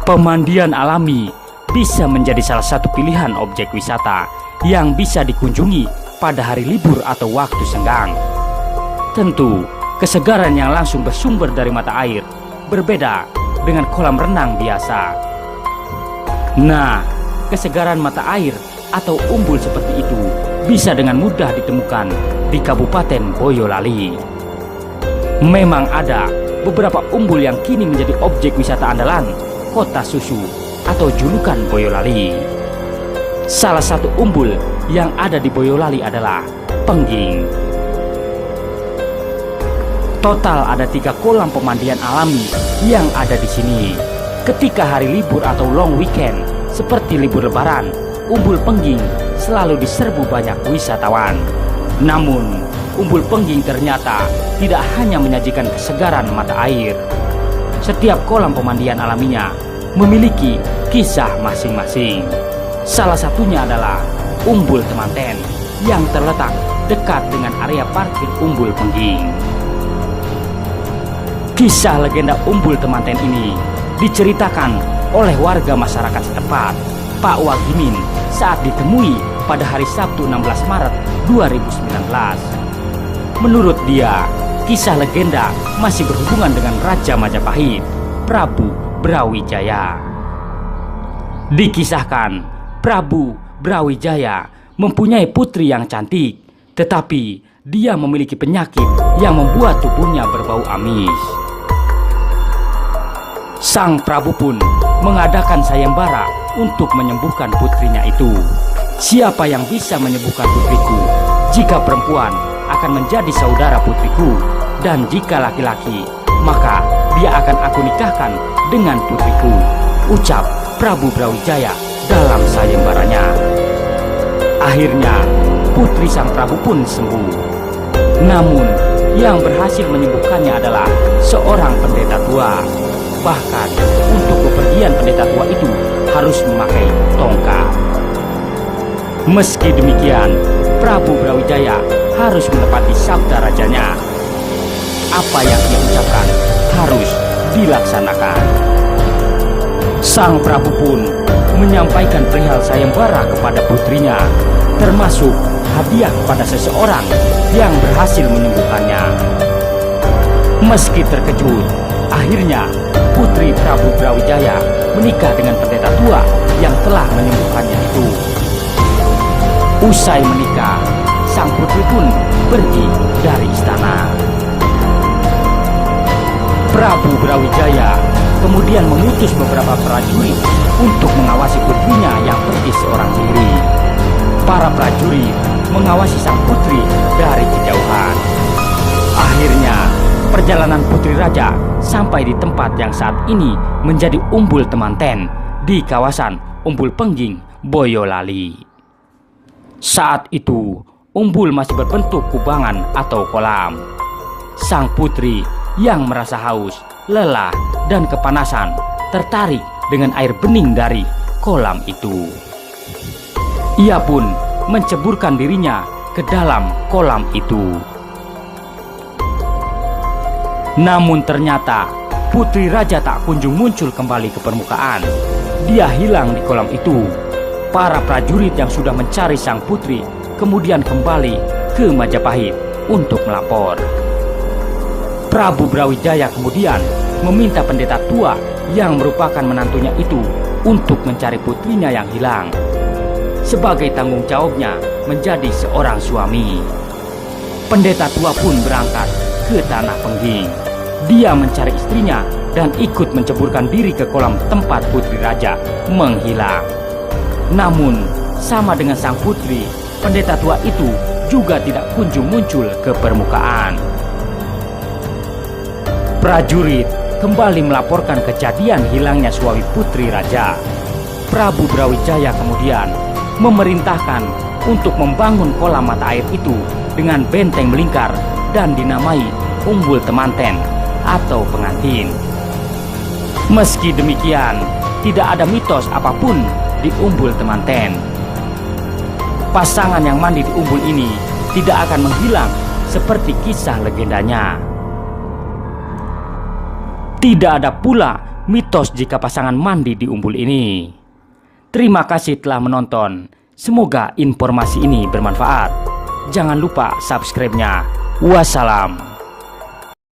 Pemandian alami bisa menjadi salah satu pilihan objek wisata yang bisa dikunjungi pada hari libur atau waktu senggang. Tentu, kesegaran yang langsung bersumber dari mata air berbeda dengan kolam renang biasa. Nah, kesegaran mata air atau umbul seperti itu bisa dengan mudah ditemukan di Kabupaten Boyolali. Memang ada beberapa umbul yang kini menjadi objek wisata andalan Kota Susu atau julukan Boyolali. Salah satu umbul yang ada di Boyolali adalah Pengging. Total ada 3 kolam pemandian alami yang ada di sini. Ketika hari libur atau long weekend seperti libur lebaran, umbul Pengging selalu diserbu banyak wisatawan. Namun, umbul Pengging ternyata tidak hanya menyajikan kesegaran mata air. Setiap kolam pemandian alaminya memiliki kisah masing-masing. Salah satunya adalah Umbul Temanten yang terletak dekat dengan area parkir Umbul Pengging. Kisah legenda Umbul Temanten ini diceritakan oleh warga masyarakat setempat, Pak Wagimin, saat ditemui pada hari Sabtu 16 Maret 2019. Menurut dia, kisah legenda masih berhubungan dengan Raja Majapahit, Prabu Brawijaya. Dikisahkan, Prabu Brawijaya mempunyai putri yang cantik, tetapi dia memiliki penyakit yang membuat tubuhnya berbau amis. Sang Prabu pun mengadakan sayembara untuk menyembuhkan putrinya itu. Siapa yang bisa menyembuhkan putriku? Jika perempuan akan menjadi saudara putriku, dan jika laki-laki, maka dia akan aku nikahkan dengan putriku, ucap Prabu Brawijaya dalam sayembaranya. Akhirnya, putri sang Prabu pun sembuh. Namun, yang berhasil menyembuhkannya adalah seorang pendeta tua. Bahkan, untuk bepergian pendeta tua itu harus memakai tongkat. Meski demikian, Prabu Brawijaya harus menepati sabda rajanya. Apa yang dia ucapkan harus dilaksanakan. Sang Prabu pun menyampaikan perihal sayembara kepada putrinya, termasuk hadiah pada seseorang yang berhasil menyembuhkannya. Meski terkejut, akhirnya putri Prabu Brawijaya menikah dengan pendeta tua yang telah menyembuhkannya itu. Usai menikah, sang putri pun pergi dari istana. Prabu Brawijaya kemudian mengutus beberapa prajurit untuk mengawasi putrinya yang pergi seorang diri. Para prajurit mengawasi sang putri dari kejauhan. Akhirnya, perjalanan putri raja sampai di tempat yang saat ini menjadi Umbul Temanten di kawasan Umbul Pengging, Boyolali. Saat itu, umbul masih berbentuk kubangan atau kolam. Sang putri yang merasa haus, lelah, dan kepanasan tertarik dengan air bening dari kolam itu. Ia pun menceburkan dirinya ke dalam kolam itu. Namun ternyata putri raja tak kunjung muncul kembali ke permukaan. Dia hilang di kolam itu. Para prajurit yang sudah mencari sang putri kemudian kembali ke Majapahit untuk melapor. Prabu Brawijaya kemudian meminta pendeta tua yang merupakan menantunya itu untuk mencari putrinya yang hilang. Sebagai tanggung jawabnya menjadi seorang suami, pendeta tua pun berangkat ke tanah Pengging. Dia mencari istrinya dan ikut menceburkan diri ke kolam tempat putri raja menghilang. Namun, sama dengan sang putri, pendeta tua itu juga tidak kunjung muncul ke permukaan. Prajurit kembali melaporkan kejadian hilangnya suami putri raja. Prabu Brawijaya kemudian memerintahkan untuk membangun kolam mata air itu dengan benteng melingkar dan dinamai Umbul Temanten atau pengantin. Meski demikian, tidak ada mitos apapun di Umbul Temanten. Pasangan yang mandi di umbul ini tidak akan menghilang seperti kisah legendanya. Tidak ada pula mitos jika pasangan mandi di umbul ini. Terima kasih telah menonton. Semoga informasi ini bermanfaat. Jangan lupa subscribe-nya. Wassalam.